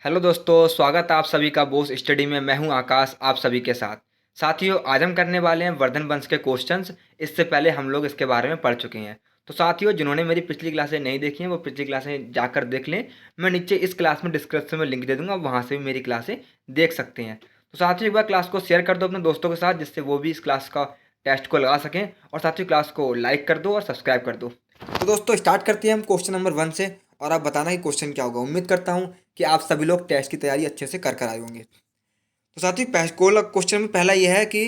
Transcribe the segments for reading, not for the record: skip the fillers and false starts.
Hello दोस्तों, स्वागत है आप सभी का बोस स्टडी में। मैं हूं आकाश, आप सभी के साथ। साथियों, आज हम करने वाले हैं वर्धन वंश के क्वेश्चंस। इससे पहले हम लोग इसके बारे में पढ़ चुके हैं। तो साथियों, जिन्होंने मेरी पिछली क्लासें नहीं देखी हैं वो पिछली क्लासें जाकर देख लें। मैं नीचे इस क्लास में डिस्क्रिप्शन में लिंक दे दूंगा, वहाँ से भी मेरी क्लासें देख सकते हैं। तो साथियों, एक बार क्लास को शेयर कर दो अपने दोस्तों के साथ, जिससे वो भी इस क्लास का टेस्ट को लगा सकें। और साथियों, क्लास को लाइक कर दो और सब्सक्राइब कर दो। तो दोस्तों, स्टार्ट करते हैं हम क्वेश्चन नंबर 1 से। और आप बताना कि क्वेश्चन क्या होगा। उम्मीद करता हूँ कि आप सभी लोग टेस्ट की तैयारी अच्छे से कर आए होंगे। तो साथियों, क्वेश्चन में पहला यह है कि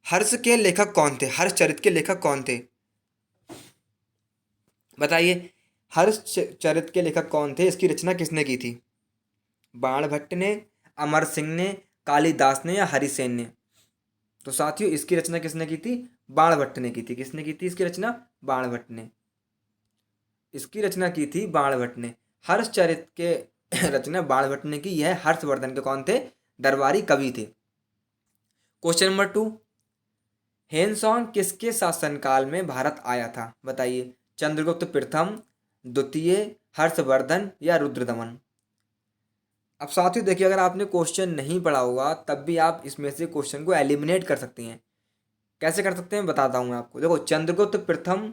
हर्ष के लेखक कौन थे। हर्षचरित के लेखक कौन थे, बताइए। हर्षचरित के लेखक कौन थे, इसकी रचना किसने की थी। बाणभट्ट ने, अमर सिंह ने, कालिदास ने या हरिसेन ने। तो साथियों, इसकी रचना किसने की थी। बाणभट्ट ने की थी। किसने की थी इसकी रचना। बाणभट्ट ने इसकी रचना की थी। बाणभट्ट ने हर्षचरित के रचना बाणभट्ट ने की। यह हर्षवर्धन के कौन थे, दरबारी कवि थे। क्वेश्चन नंबर 2, हेनसोंग किसके शासनकाल में भारत आया था, बताइए। चंद्रगुप्त प्रथम, द्वितीय, हर्षवर्धन या रुद्रदमन। अब साथियों देखिए, अगर आपने क्वेश्चन नहीं पढ़ा होगा तब भी आप इसमें से क्वेश्चन को एलिमिनेट कर सकते हैं। कैसे कर सकते हैं बताता हूँ मैं आपको। देखो, चंद्रगुप्त प्रथम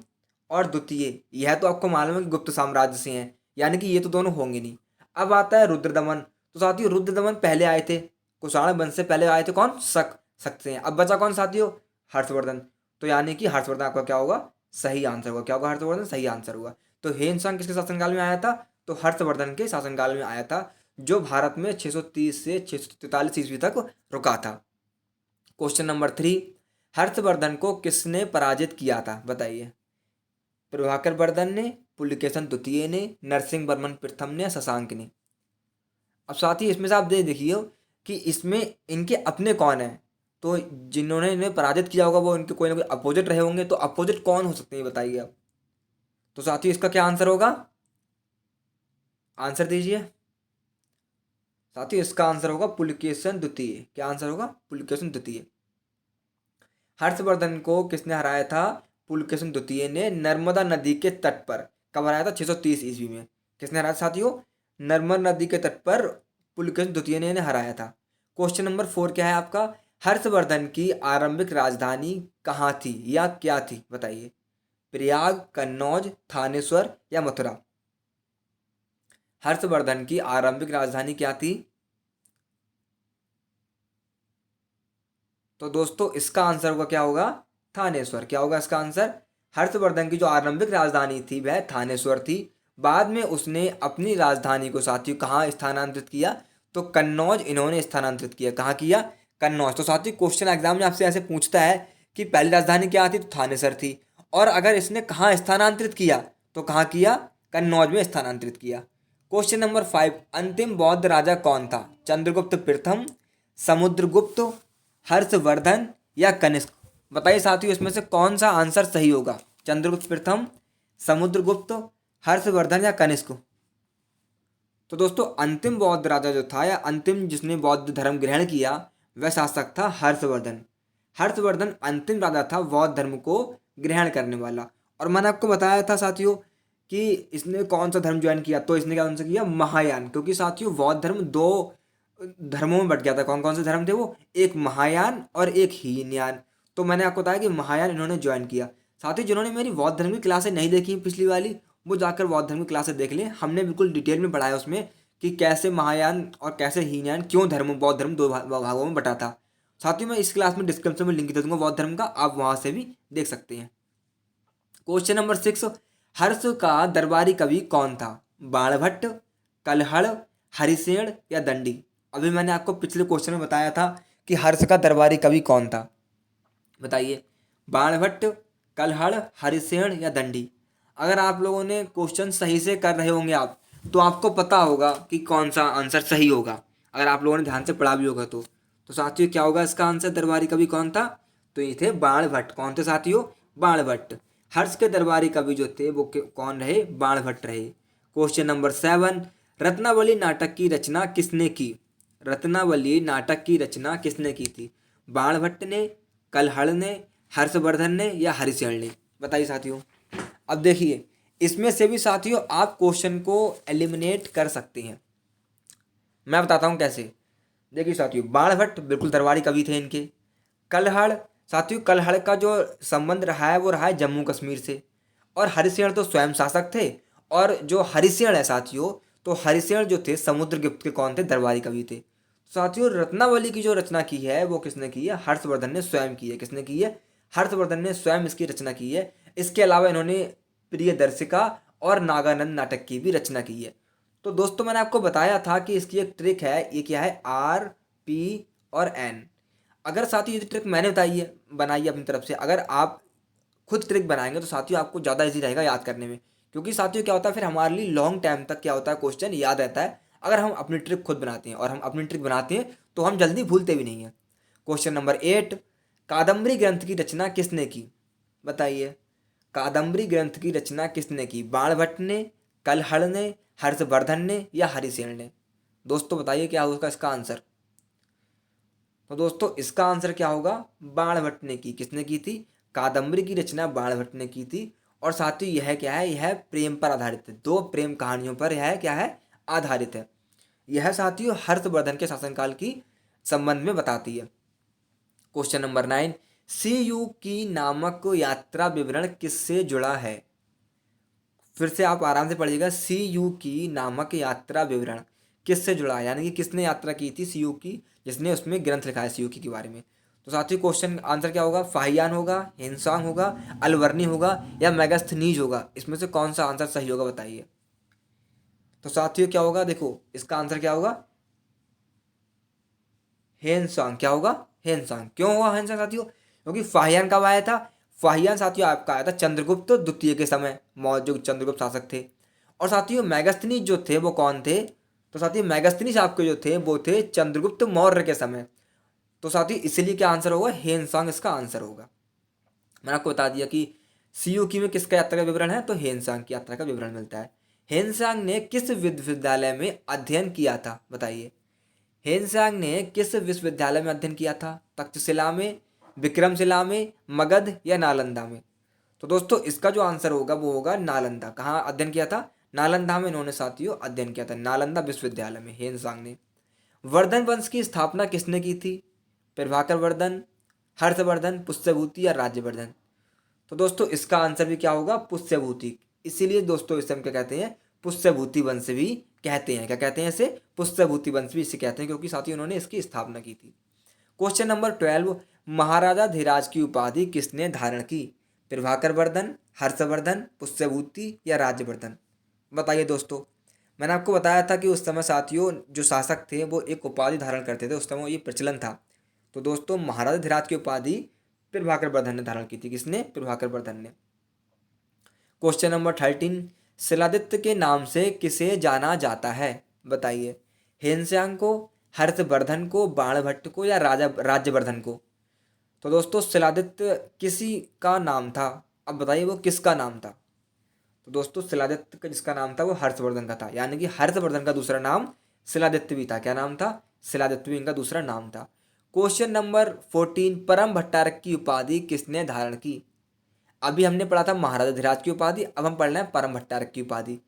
और द्वितीय, यह तो आपको मालूम है कि गुप्त साम्राज्य से हैं, यानी कि ये तो दोनों होंगे नहीं। अब आता है रुद्रदमन। तो साथियों, रुद्रदमन पहले आए थे, कुषाण वंश से पहले आए थे। कौन, शक शक से हैं। अब बचा कौन साथियों, हर्षवर्धन। तो यानी कि हर्षवर्धन आपका क्या होगा, सही आंसर होगा। क्या होगा, हर्षवर्धन सही आंसर होगा। तो हेनसांग किसके शासनकाल में आया था, तो हर्षवर्धन के शासनकाल में आया था, जो भारत में 630 से 643 ईस्वी तक रुका था। क्वेश्चन नंबर 3, हर्षवर्धन को किसने पराजित किया था, बताइए। प्रभाकर वर्धन ने, पुलकेशन द्वितीय ने, नरसिंह वर्मन प्रथम ने, शशांक ने। अब साथ ही इसमें से आप देखिए कि इसमें इनके अपने कौन है। तो जिन्होंने इन्हें पराजित किया होगा वो इनके कोई ना कोई अपोजिट रहे होंगे। तो अपोजिट कौन हो सकते हैं, बताइए आप। तो साथियों, इसका क्या आंसर होगा, आंसर दीजिए। साथियों, इसका आंसर होगा पुलकेशन द्वितीय। क्या आंसर होगा, पुलकेशन द्वितीय। हर्षवर्धन को किसने हराया था, पुलकेशन द्वितीय ने नर्मदा नदी के तट पर। कब हराया था, 630 ईस्वी में। किसने हराया साथियों, नर्मदा नदी के तट पर पुलकेशन द्वितीय ने इन्हें हराया था। क्वेश्चन नंबर 4 क्या है आपका, हर्षवर्धन की आरंभिक राजधानी कहाँ थी या क्या थी, बताइए। प्रयाग, कन्नौज, थानेश्वर या मथुरा। हर्षवर्धन की आरंभिक राजधानी क्या थी। तो दोस्तों, इसका आंसर होगा, क्या होगा, थानेश्वर। क्या होगा इसका आंसर। हर्षवर्धन की जो आरंभिक राजधानी थी वह थानेश्वर थी। बाद में उसने अपनी राजधानी को साथियों कहाँ स्थानांतरित किया, तो कन्नौज इन्होंने स्थानांतरित किया। कहाँ किया, कन्नौज। तो साथियों, क्वेश्चन एग्जाम में आपसे ऐसे पूछता है कि पहली राजधानी क्या थी, तो थानेसर थी। और अगर इसने कहाँ स्थानांतरित किया, तो कहाँ किया, कन्नौज में स्थानांतरित किया। क्वेश्चन नंबर 5, अंतिम बौद्ध राजा कौन था। चंद्रगुप्त प्रथम, समुद्रगुप्त, हर्षवर्धन या कनिष्क। बताइए साथियों, इसमें से कौन सा आंसर सही होगा। चंद्रगुप्त प्रथम, समुद्रगुप्त, हर्षवर्धन या कनिष्क। तो दोस्तों, अंतिम बौद्ध राजा जो था या अंतिम जिसने बौद्ध धर्म ग्रहण किया वह शासक था हर्षवर्धन। हर्षवर्धन अंतिम राजा था बौद्ध धर्म को ग्रहण करने वाला। और मैंने आपको बताया था साथियों कि इसने कौन सा धर्म ज्वाइन किया, तो इसने क्या आंसर किया, महायान। क्योंकि साथियों, बौद्ध धर्म दो धर्मों में बट गया था। कौन कौन से धर्म थे वो, एक महायान और एक हीनयान। तो मैंने आपको बताया कि महायान इन्होंने ज्वाइन किया। साथ ही जिन्होंने मेरी बौद्ध धर्म की क्लासें नहीं देखी पिछली वाली, वो जाकर बौद्ध धर्म की क्लासें देख लें। हमने बिल्कुल डिटेल में पढ़ाया उसमें कि कैसे महायान और कैसे हीनयान, क्यों बौद्ध धर्म दो भागों में बटा था। साथ ही मैं इस क्लास में डिस्क्रिप्शन में लिंक दे दूंगा बौद्ध धर्म का, आप वहां से भी देख सकते हैं। क्वेश्चन नंबर 6, हर्ष का दरबारी कवि कौन था। बाणभट्ट, कलहड़, हरिसेन या दंडी। अभी मैंने आपको पिछले क्वेश्चन में बताया था कि हर्ष का दरबारी कवि कौन था, बताइए। बाणभट्ट, कलहड़, हरिसेन या दंडी। अगर आप लोगों ने क्वेश्चन सही से कर रहे होंगे आप, तो आपको पता होगा कि कौन सा आंसर सही होगा, अगर आप लोगों ने ध्यान से पढ़ा भी होगा तो साथियों, क्या होगा इसका आंसर, दरबारी कवि कौन था, तो ये थे बाणभट्ट। कौन थे साथियों, बाणभट्ट। हर्ष के दरबारी कवि जो थे वो कौन रहे, बाणभट्ट रहे। क्वेश्चन नंबर 7, रत्नावली नाटक की रचना किसने की। रत्नावली नाटक की रचना किसने की थी। बाणभट्ट ने, कलहड़ ने, हर्षवर्धन ने या हरिसेन ने। बताइए साथियों। अब देखिए, इसमें से भी साथियों आप क्वेश्चन को एलिमिनेट कर सकते हैं। मैं बताता हूँ कैसे। देखिए साथियों, बाणभट्ट बिल्कुल दरबारी कवि थे इनके। कलहड़, साथियों कलहड़ का जो संबंध रहा है वो रहा है जम्मू कश्मीर से। और हरिशेण तो स्वयं शासक थे। और जो हरिशेण है साथियों, तो हरिशेण जो थे समुद्रगुप्त के कौन थे, दरबारी कवि थे। साथियों रत्नावली की जो रचना की है वो किसने की है, हर्षवर्धन ने स्वयं की है। किसने की है, हर्षवर्धन ने स्वयं इसकी रचना की है। इसके अलावा इन्होंने प्रियदर्शिका और नागानंद नाटक की भी रचना की है। तो दोस्तों मैंने आपको बताया था कि इसकी एक ट्रिक है, ये क्या है, आर, पी और एन। अगर साथियों ये ट्रिक मैंने बताई है, बनाई है अपनी तरफ से, अगर आप खुद ट्रिक बनाएंगे तो साथियों आपको ज़्यादा इजी रहेगा याद करने में। क्योंकि साथियों क्या होता है, फिर हमारे लिए लॉन्ग टाइम तक क्या होता है, क्वेश्चन याद रहता है अगर हम अपनी ट्रिक खुद बनाते हैं। और हम अपनी ट्रिक बनाते हैं तो हम जल्दी भूलते भी नहीं हैं। क्वेश्चन नंबर 8, कादम्बरी ग्रंथ की रचना किसने की, बताइए। कादम्बरी ग्रंथ की रचना किसने की, बाणभट्ट ने, कलहड़ ने, हर्षवर्धन ने या हरिसेन ने। दोस्तों बताइए क्या होगा इसका आंसर। तो दोस्तों इसका आंसर क्या होगा, बाणभट्ट ने की। किसने की थी, कादम्बरी की रचना बाणभट्ट ने की थी। और साथ ही यह क्या है, यह प्रेम पर आधारित है, दो प्रेम कहानियों पर यह क्या है, आधारित है। यह साथियों हर्षवर्धन के शासनकाल की संबंध में बताती है। क्वेश्चन नंबर 9, सी यू की नामक यात्रा विवरण किससे जुड़ा है। फिर से आप आराम से पढ़िएगा, सी यू की नामक यात्रा विवरण किससे जुड़ा है, यानी कि किसने यात्रा की थी सी यू की, जिसने उसमें ग्रंथ लिखा है सी यू की बारे में। तो साथियों क्वेश्चन आंसर क्या होगा, फाहियान होगा, हिंसांग होगा, अलवर्नी होगा या मेगास्थनीज होगा। इसमें से कौन सा आंसर सही होगा बताइए। तो साथियों क्या होगा, देखो इसका आंसर क्या होगा, हेनसांग। क्या होगा, हेनसांग। क्यों होगा हेनसांग साथियों, क्योंकि फाहियान कब आया था, फाहियान साथियों आपका आया था चंद्रगुप्त द्वितीय के समय, जो चंद्रगुप्त शासक थे। और साथियों मैगस्थनीज जो थे वो कौन थे, तो साथियों मैगस्थनीज आपके जो थे वो थे चंद्रगुप्त मौर्य के समय। तो साथियों इसलिए क्या आंसर होगा, हेनसांग इसका आंसर होगा। मैंने आपको बता दिया कि सीयूकी में किसका यात्रा का विवरण है, तो हेनसांग की यात्रा का विवरण मिलता है। हेनसांग ने किस विश्वविद्यालय में अध्ययन किया था, बताइए। हेनसांग ने किस विश्वविद्यालय में अध्ययन किया था, तक्षशिला में, विक्रमशिला में, मगध या नालंदा में। तो दोस्तों इसका जो आंसर होगा वो होगा नालंदा। कहाँ अध्ययन किया था, नालंदा में इन्होंने साथियों अध्ययन किया था, नालंदा विश्वविद्यालय में हेनसांग ने। वर्धन वंश की स्थापना किसने की थी, प्रभाकर वर्धन, हर्षवर्धन, पुष्यभूति या राज्यवर्धन। तो दोस्तों इसका आंसर भी क्या होगा, पुष्यभूति। इसीलिए दोस्तों इसे हम क्या कहते हैं, पुष्यभूति वंश भी कहते हैं। क्या कहते हैं इसे, पुष्यभूति वंश भी इसे कहते हैं, क्योंकि साथियों उन्होंने इसकी स्थापना की थी। क्वेश्चन नंबर 12, महाराजा धीराज की उपाधि किसने धारण की, प्रभाकर वर्धन, हर्षवर्धन, पुष्यभूति या राज्यवर्धन। बताइए दोस्तों। मैंने आपको बताया था कि उस समय साथियों जो शासक थे वो एक उपाधि धारण करते थे, उस समय ये प्रचलन था। तो दोस्तों महाराजा धीराज की उपाधि प्रभाकर वर्धन ने धारण की थी। किसने, प्रभाकर वर्धन ने। क्वेश्चन नंबर 13, शिलादित्य के नाम से किसे जाना जाता है, बताइए। हेनस्यांग को, हर्षवर्धन को, बाणभट्ट को या राजा राज्यवर्धन को। तो दोस्तों शिलादित्य किसी का नाम था, अब बताइए वो किसका नाम था। तो दोस्तों शिलादित्य का जिसका नाम था वो हर्षवर्धन का था, यानी कि हर्षवर्धन का दूसरा नाम शिलादित्य भी था। क्या नाम था, शिलादित्य भी इनका दूसरा नाम था। क्वेश्चन नंबर 14, परम भट्टारक की उपाधि किसने धारण की। अभी हमने पढ़ा था महाराजा धीराज की उपाधि, अब हम पढ़ रहे हैं परम भट्टारक की उपाधि।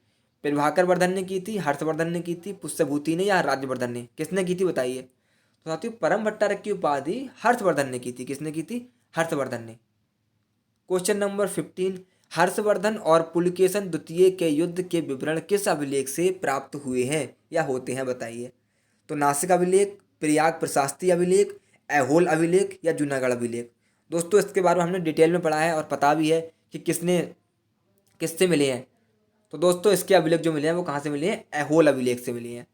प्रभाकर वर्धन ने की थी, हर्षवर्धन ने की थी, पुष्यभूति ने या राज्यवर्धन ने, किसने की थी बताइए। तो साथियों परम भट्टारक की उपाधि हर्षवर्धन ने की थी। किसने की थी, हर्षवर्धन ने। क्वेश्चन नंबर 15, हर्षवर्धन और पुलकेशन द्वितीय के युद्ध के विवरण किस अभिलेख से प्राप्त हुए हैं या होते हैं, बताइए। तो नासिक अभिलेख, प्रयाग प्रशास्त्री अभिलेख, ऐहोल अभिलेख या जूनागढ़ अभिलेख। दोस्तों इसके बारे में हमने डिटेल में पढ़ा है और पता भी है कि किसने किससे मिले हैं। तो दोस्तों इसके अभिलेख जो मिले हैं वो कहाँ से मिले हैं, ऐहोल अभिलेख से मिले हैं।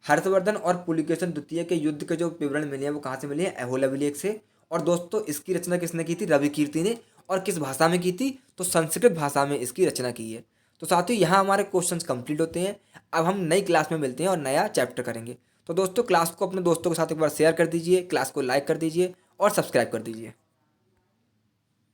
हर्षवर्धन और पुलकेशन द्वितीय के युद्ध के जो विवरण मिले हैं वो कहाँ से मिले हैं, ऐहोल अभिलेख से। और दोस्तों इसकी रचना किसने की थी, रवि कीर्ति ने। और किस भाषा में की थी, तो संस्कृत भाषा में इसकी रचना की है। तो साथियों यहाँ हमारे क्वेश्चंस कंप्लीट होते हैं। अब हम नई क्लास में मिलते हैं और नया चैप्टर करेंगे। तो दोस्तों क्लास को अपने दोस्तों के साथ एक बार शेयर कर दीजिए, क्लास को लाइक कर दीजिए और सब्सक्राइब कर दीजिए।